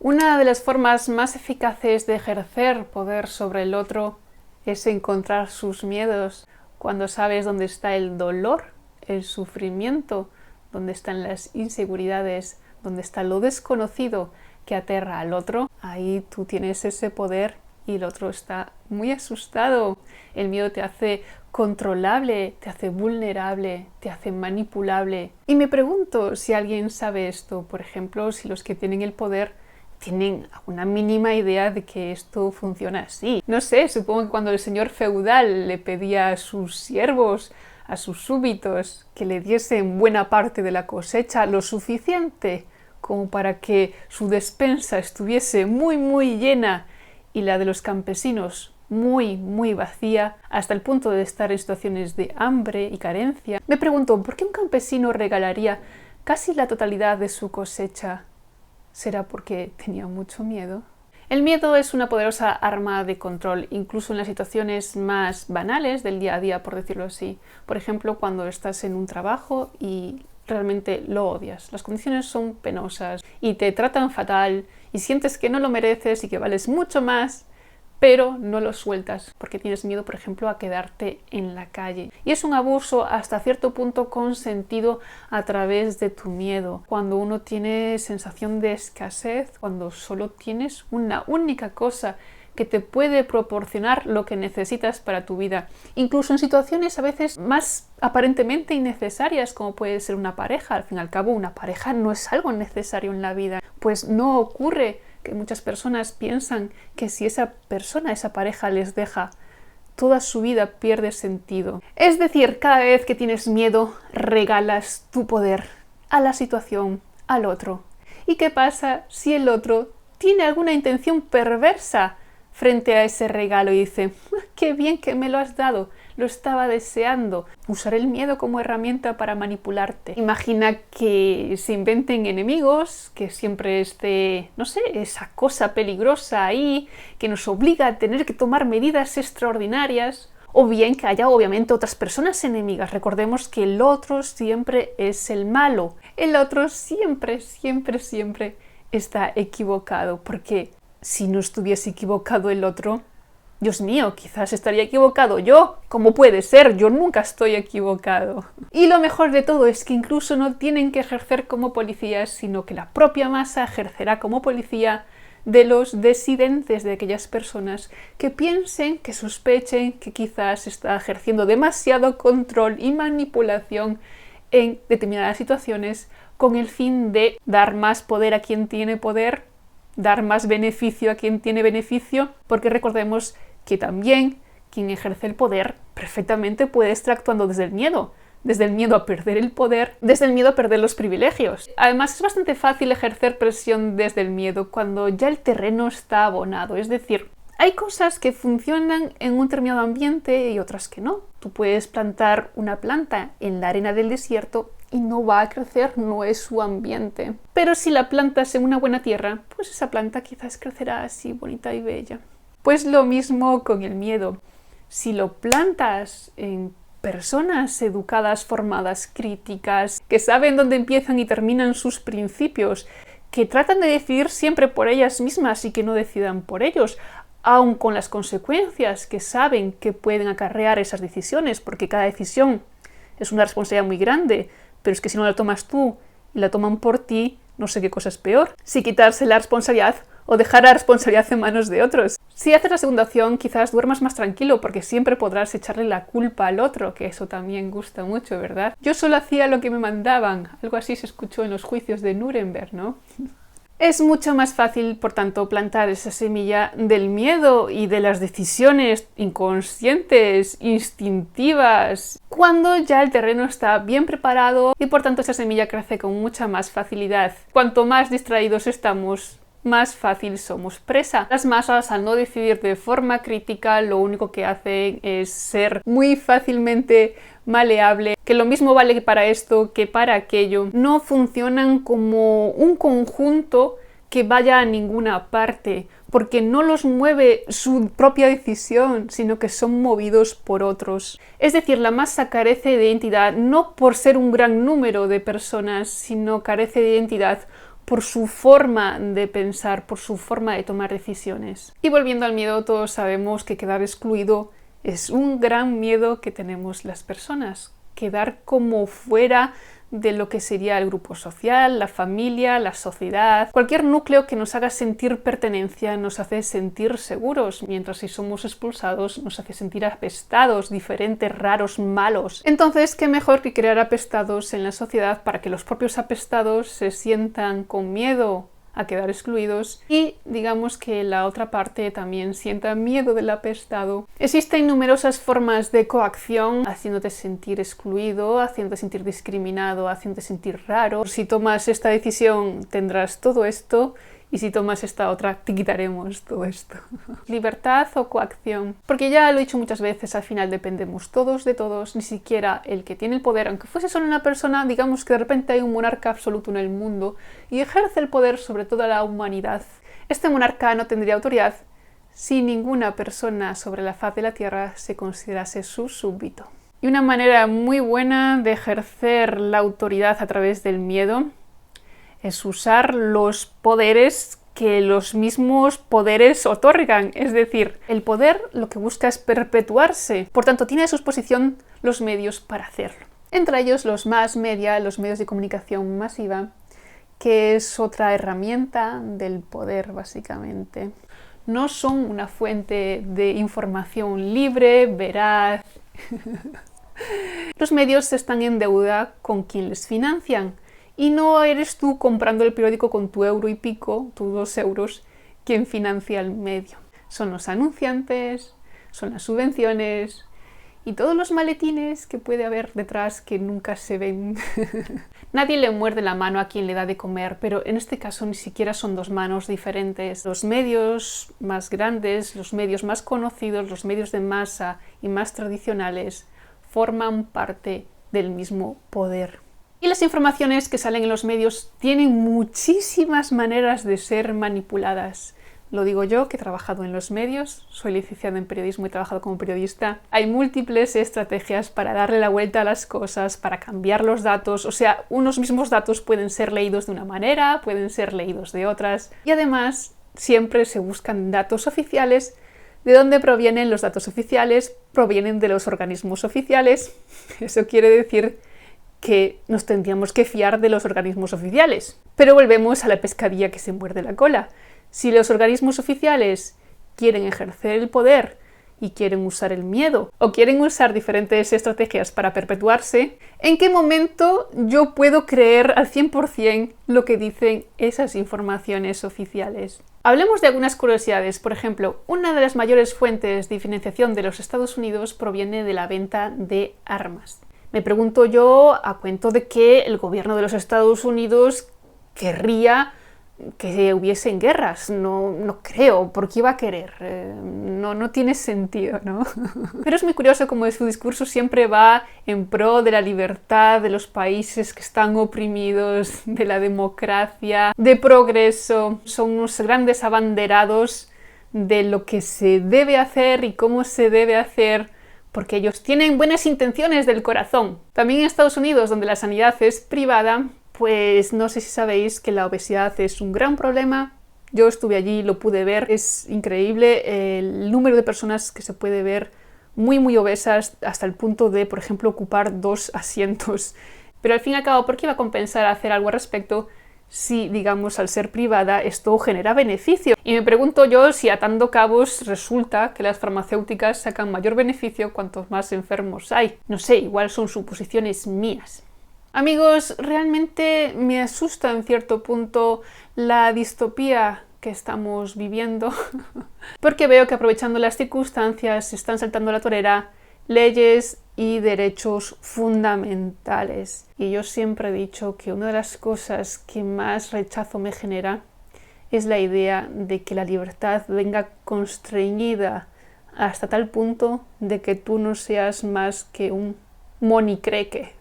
Una de las formas más eficaces de ejercer poder sobre el otro es encontrar sus miedos. Cuando sabes dónde está el dolor, el sufrimiento, dónde están las inseguridades, dónde está lo desconocido que aterra al otro, ahí tú tienes ese poder y el otro está muy asustado. El miedo te hace controlable, te hace vulnerable, te hace manipulable. Y me pregunto si alguien sabe esto, por ejemplo, si los que tienen el poder tienen una mínima idea de que esto funciona así. No sé, supongo que cuando el señor feudal le pedía a sus siervos, a sus súbditos, que le diesen buena parte de la cosecha, lo suficiente como para que su despensa estuviese muy llena y la de los campesinos muy vacía, hasta el punto de estar en situaciones de hambre y carencia. Me pregunto, ¿por qué un campesino regalaría casi la totalidad de su cosecha? ¿Será porque tenía mucho miedo? El miedo es una poderosa arma de control, incluso en las situaciones más banales del día a día, por decirlo así. Por ejemplo, cuando estás en un trabajo y realmente lo odias. Las condiciones son penosas y te tratan fatal y sientes que no lo mereces y que vales mucho más, pero no lo sueltas porque tienes miedo, por ejemplo, a quedarte en la calle. Y es un abuso hasta cierto punto consentido a través de tu miedo. Cuando uno tiene sensación de escasez, cuando solo tienes una única cosa que te puede proporcionar lo que necesitas para tu vida. Incluso en situaciones a veces más aparentemente innecesarias, como puede ser una pareja. Al fin y al cabo, una pareja no es algo necesario en la vida. Pues no ocurre que muchas personas piensan que si esa persona, esa pareja les deja, toda su vida pierde sentido. Es decir, cada vez que tienes miedo, regalas tu poder a la situación, al otro. ¿Y qué pasa si el otro tiene alguna intención perversa frente a ese regalo y dice, qué bien que me lo has dado, lo estaba deseando? Usar el miedo como herramienta para manipularte. Imagina que se inventen enemigos, que siempre esté, no sé, esa cosa peligrosa ahí, que nos obliga a tener que tomar medidas extraordinarias, o bien que haya obviamente otras personas enemigas. Recordemos que el otro siempre es el malo. El otro siempre está equivocado, porque si no estuviese equivocado el otro, Dios mío, quizás estaría equivocado yo. ¿Cómo puede ser? Yo nunca estoy equivocado. Y lo mejor de todo es que incluso no tienen que ejercer como policías, sino que la propia masa ejercerá como policía de los disidentes, de aquellas personas que piensen, que sospechen que quizás está ejerciendo demasiado control y manipulación en determinadas situaciones con el fin de dar más poder a quien tiene poder, dar más beneficio a quien tiene beneficio, porque recordemos que también quien ejerce el poder perfectamente puede estar actuando desde el miedo a perder el poder, desde el miedo a perder los privilegios. Además, es bastante fácil ejercer presión desde el miedo cuando ya el terreno está abonado, es decir, hay cosas que funcionan en un determinado ambiente y otras que no. Tú puedes plantar una planta en la arena del desierto y no va a crecer, no es su ambiente. Pero si la plantas en una buena tierra, pues esa planta quizás crecerá así bonita y bella. Pues lo mismo con el miedo. Si lo plantas en personas educadas, formadas, críticas, que saben dónde empiezan y terminan sus principios, que tratan de decidir siempre por ellas mismas y que no decidan por ellos, aun con las consecuencias que saben que pueden acarrear esas decisiones, porque cada decisión es una responsabilidad muy grande, pero es que si no la tomas tú y la toman por ti, no sé qué cosa es peor. Si quitarse la responsabilidad o dejar la responsabilidad en manos de otros. Si haces la segunda opción, quizás duermas más tranquilo porque siempre podrás echarle la culpa al otro, que eso también gusta mucho, ¿verdad? Yo solo hacía lo que me mandaban. Algo así se escuchó en los juicios de Nuremberg, ¿no? Es mucho más fácil, por tanto, plantar esa semilla del miedo y de las decisiones inconscientes, instintivas, cuando ya el terreno está bien preparado y por tanto esa semilla crece con mucha más facilidad. Cuanto más distraídos estamos, más fácil somos presa. Las masas, al no decidir de forma crítica, lo único que hacen es ser muy fácilmente maleable, que lo mismo vale para esto que para aquello. No funcionan como un conjunto que vaya a ninguna parte, porque no los mueve su propia decisión, sino que son movidos por otros. Es decir, la masa carece de identidad no por ser un gran número de personas, sino carece de identidad por su forma de pensar, por su forma de tomar decisiones. Y volviendo al miedo, todos sabemos que quedar excluido es un gran miedo que tenemos las personas. Quedar como fuera de lo que sería el grupo social, la familia, la sociedad. Cualquier núcleo que nos haga sentir pertenencia nos hace sentir seguros, mientras si somos expulsados nos hace sentir apestados, diferentes, raros, malos. Entonces, ¿qué mejor que crear apestados en la sociedad para que los propios apestados se sientan con miedo a quedar excluidos y digamos que la otra parte también sienta miedo del apestado? Existen numerosas formas de coacción, haciéndote sentir excluido, haciéndote sentir discriminado, haciéndote sentir raro. Si tomas esta decisión tendrás todo esto, y si tomas esta otra te quitaremos todo esto. ¿Libertad o coacción? Porque ya lo he dicho muchas veces, al final dependemos todos de todos, ni siquiera el que tiene el poder, aunque fuese solo una persona, digamos que de repente hay un monarca absoluto en el mundo y ejerce el poder sobre toda la humanidad. Este monarca no tendría autoridad si ninguna persona sobre la faz de la tierra se considerase su súbdito. Y una manera muy buena de ejercer la autoridad a través del miedo es usar los poderes que los mismos poderes otorgan. Es decir, el poder lo que busca es perpetuarse, por tanto tiene a su disposición los medios para hacerlo. Entre ellos los mass media, los medios de comunicación masiva, que es otra herramienta del poder básicamente. No son una fuente de información libre, veraz. Los medios están en deuda con quien les financian. Y no eres tú comprando el periódico con tu euro y pico, tus 2 euros, quien financia el medio. Son los anunciantes, son las subvenciones y todos los maletines que puede haber detrás que nunca se ven. Nadie le muerde la mano a quien le da de comer, pero en este caso ni siquiera son 2 manos diferentes. Los medios más grandes, los medios más conocidos, los medios de masa y más tradicionales forman parte del mismo poder. Y las informaciones que salen en los medios tienen muchísimas maneras de ser manipuladas. Lo digo yo, que he trabajado en los medios, soy licenciada en periodismo y he trabajado como periodista. Hay múltiples estrategias para darle la vuelta a las cosas, para cambiar los datos. O sea, unos mismos datos pueden ser leídos de una manera, pueden ser leídos de otras. Y además, siempre se buscan datos oficiales. ¿De dónde provienen los datos oficiales? Provienen de los organismos oficiales. Eso quiere decir que nos tendríamos que fiar de los organismos oficiales. Pero volvemos a la pescadilla que se muerde la cola. Si los organismos oficiales quieren ejercer el poder y quieren usar el miedo o quieren usar diferentes estrategias para perpetuarse, ¿en qué momento yo puedo creer al 100% lo que dicen esas informaciones oficiales? Hablemos de algunas curiosidades. Por ejemplo, una de las mayores fuentes de financiación de los Estados Unidos proviene de la venta de armas. Me pregunto yo a cuento de que el gobierno de los Estados Unidos querría que hubiesen guerras. No creo, porque iba a querer. No tiene sentido, ¿no? Pero es muy curioso cómo su discurso siempre va en pro de la libertad de los países que están oprimidos, de la democracia, de progreso. Son unos grandes abanderados de lo que se debe hacer y cómo se debe hacer, porque ellos tienen buenas intenciones del corazón. También en Estados Unidos, donde la sanidad es privada, pues no sé si sabéis que la obesidad es un gran problema. Yo estuve allí, lo pude ver. Es increíble el número de personas que se puede ver muy obesas, hasta el punto de, por ejemplo, ocupar 2 asientos. Pero al fin y al cabo, ¿por qué iba a compensar hacer algo al respecto si, digamos, al ser privada esto genera beneficio? Y me pregunto yo si atando cabos resulta que las farmacéuticas sacan mayor beneficio cuantos más enfermos hay. No sé, igual son suposiciones mías. Amigos, realmente me asusta en cierto punto la distopía que estamos viviendo, porque veo que aprovechando las circunstancias se están saltando a la torera leyes y derechos fundamentales. Y yo siempre he dicho que una de las cosas que más rechazo me genera es la idea de que la libertad venga constreñida hasta tal punto de que tú no seas más que un monicreque.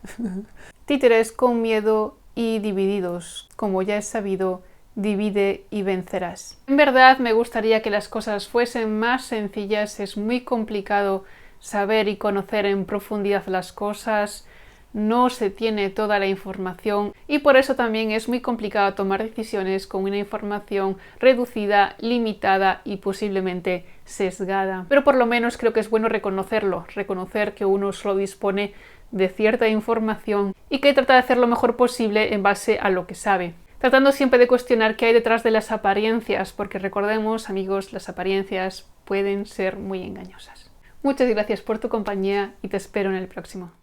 Títeres con miedo y divididos. Como ya es sabido, divide y vencerás. En verdad me gustaría que las cosas fuesen más sencillas. Es muy complicado saber y conocer en profundidad las cosas. no se tiene toda la información y por eso también es muy complicado tomar decisiones con una información reducida, limitada y posiblemente sesgada. Pero por lo menos creo que es bueno reconocerlo, reconocer que uno solo dispone de cierta información y que trata de hacer lo mejor posible en base a lo que sabe. Tratando siempre de cuestionar qué hay detrás de las apariencias, porque recordemos, amigos, las apariencias pueden ser muy engañosas. Muchas gracias por tu compañía y te espero en el próximo.